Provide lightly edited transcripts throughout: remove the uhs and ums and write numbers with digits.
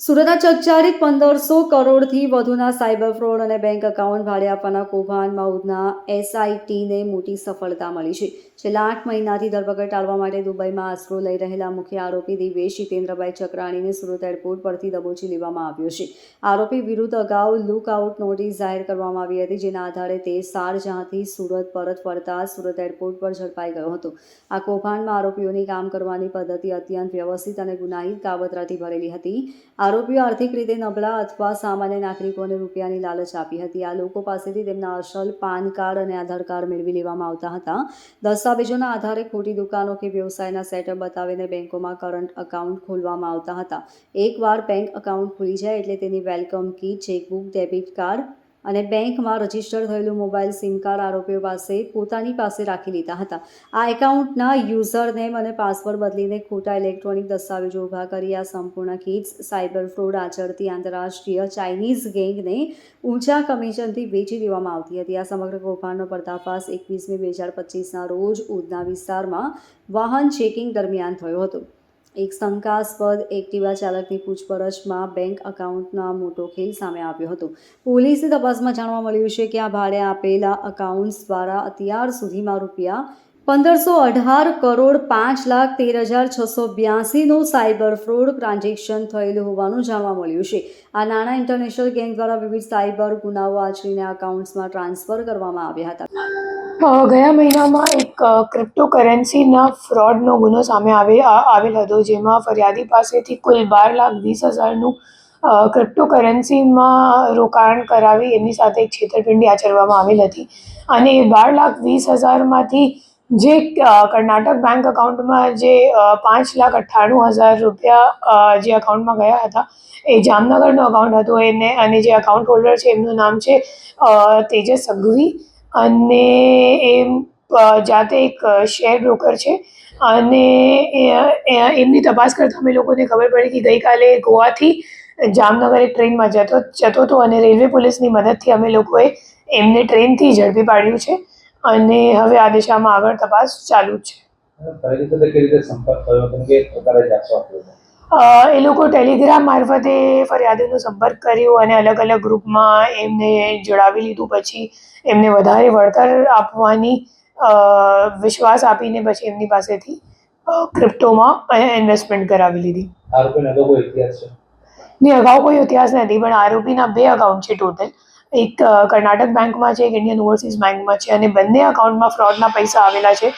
સુરતના ચર્ચારિત 1500 કરોડથી વધુના સાયબર ફ્રોડ અને બેંક એકાઉન્ટ ભાડે આપવાના કૌભાંડમાં ઉધના એસઆઈટીને મોટી સફળતા મળી છે. છેલ્લા 8 મહિનાથી ધરપકડ ટાળવા માટે દુબઈમાં આશરો લઈ રહેલા મુખ્ય આરોપી દિવેશ જીતેન્દ્રભાઈ ચક્રાણીને સુરત એરપોર્ટ પરથી દબોચી લેવામાં આવ્યો છે. આરોપી વિરુદ્ધ અગાઉ લુકઆઉટ નોટિસ જાહેર કરવામાં આવી હતી, જેના આધારે તે શારજાહથી સુરત પરત ફરતા સુરત એરપોર્ટ પર ઝડપાઈ ગયો હતો. આ કૌભાંડમાં આરોપીઓની કામ કરવાની પદ્ધતિ અત્યંત વ્યવસ્થિત અને ગુનાહિત કાવતરાથી ભરેલી હતી. આરોપીઓ આર્થિક રીતે નબળા અથવા સામાન્ય નાગરિકોને રૂપિયાની લાલચ આપી હતી. આ લોકો પાસેથી તેમના અસલ પાન કાર્ડ અને આધાર કાર્ડ મેળવી લેવામાં આવતા હતા. દસ્તાવેજોના આધારે ખોટી દુકાનો કે વ્યવસાયના સેટઅપ બતાવીને બેંકોમાં કરંટ એકાઉન્ટ ખોલવામાં આવતા હતા. એકવાર બેંક એકાઉન્ટ ખુલી જાય એટલે તેની વેલકમ કી, ચેકબુક, ડેબિટ કાર્ડ અને બેંકમાં રજીસ્ટર થયેલું મોબાઈલ સિમ કાર્ડ આરોપીઓ પોતાની પાસે રાખી લીધા હતા. આ એકાઉન્ટના યુઝર નેમ અને પાસવર્ડ બદલીને ખોટા ઇલેક્ટ્રોનિક દસ્તાવેજો ઊભા કરી આ સંપૂર્ણ કિટ્સ સાયબર ફ્રોડ આચરતી આંતરરાષ્ટ્રીય ચાઇનીઝ ગેંગને ઊંચા કમિશનથી વેચી દેવામાં આવતી હતી. આ સમગ્ર કૌભાંડનો પર્દાફાશ 21/મે/2025ના રોજ ઉધના વિસ્તારમાં વાહન ચેકિંગ દરમિયાન થયો હતો. એક શંકાસ્પદ એક્ટિવા ચાલકની પૂછપરછમાં બેંક એકાઉન્ટનો મોટો ખેલ સામે આવ્યો હતો. પોલીસની તપાસમાં જાણવા મળ્યું છે કે આ ભાડે આપેલા એકાઉન્ટ્સ દ્વારા અત્યાર સુધીમાં રૂપિયા 1518 કરોડ 5,13,682નું સાયબર ફ્રોડ ટ્રાન્ઝેક્શન થયેલું હોવાનું જાણવા મળ્યું છે. આ નાણાં ઇન્ટરનેશનલ ગેંગ દ્વારા વિવિધ સાયબર ગુનાઓ આચરીને એકાઉન્ટ્સમાં ટ્રાન્સફર કરવામાં આવ્યા હતા. ગયા મહિનામાં એક ક્રિપ્ટોકરન્સીના ફ્રોડનો ગુનો સામે આવેલ હતો, જેમાં ફરિયાદી પાસેથી કુલ 12,20,000નું ક્રિપ્ટોકરન્સીમાં રોકાણ કરાવી એમની સાથે એક છેતરપિંડી આચરવામાં આવેલ હતી. અને એ 12,20,000માંથી જે કર્ણાટક બેંક એકાઉન્ટમાં જે 5,98,000 રૂપિયા જે એકાઉન્ટમાં ગયા હતા, એ જામનગરનું એકાઉન્ટ હતું. અને જે એકાઉન્ટ હોલ્ડર છે એમનું નામ છે તેજસ સંઘવી, અને એ જાતે એક શેર બ્રોકર છે. અને એમની તપાસ કરતાં અમે લોકોને ખબર પડી કે ગઈકાલે ગોવાથી જામનગર એક ટ્રેનમાં જતો હતો, અને રેલવે પોલીસની મદદથી અમે લોકોએ એમને ટ્રેનથી ઝડપી પાડ્યું છે. અને હવે આ દિશામાં આગળ તપાસ ચાલુ છે. એ લોકો ટેલિગ્રામ મારફતે ફરિયાદીનો સંપર્ક કર્યો અને અલગ અલગ ગ્રુપમાં એમને જોડાવી લીધું. પછી એમને વધારે વળતર આપવાની વિશ્વાસ આપીને પછી એમની પાસેથી ક્રિપ્ટોમાં ઇન્વેસ્ટમેન્ટ કરાવી લીધી. અગાઉ કોઈ ઇતિહાસ નથી, પણ આરોપીના 2 એકાઉન્ટ છે ટોટલ. એક કર્ણાટક બેંકમાં છે, એક ઇન્ડિયન ઓવરસીઝ બેંકમાં છે, અને બંને એકાઉન્ટમાં ફ્રોડના પૈસા આવેલા છે.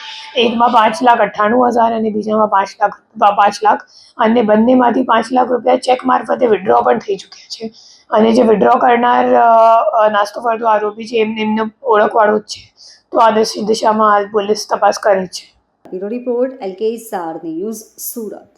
એકમાં 5,98,000 અને બીજામાં 5 લાખ, અને બંનેમાંથી 5 લાખ રૂપિયા ચેક મારફતે વિડ્રો પણ થઈ ચૂક્યા છે. અને જે વિડ્રો કરનાર નાસ્તો ફરતો આરોપી છે એમને ઓળખવાળો જ છે. તો આ દિશામાં હાલ પોલીસ તપાસ કરે છે. Bureau report, LK Star news, Surat.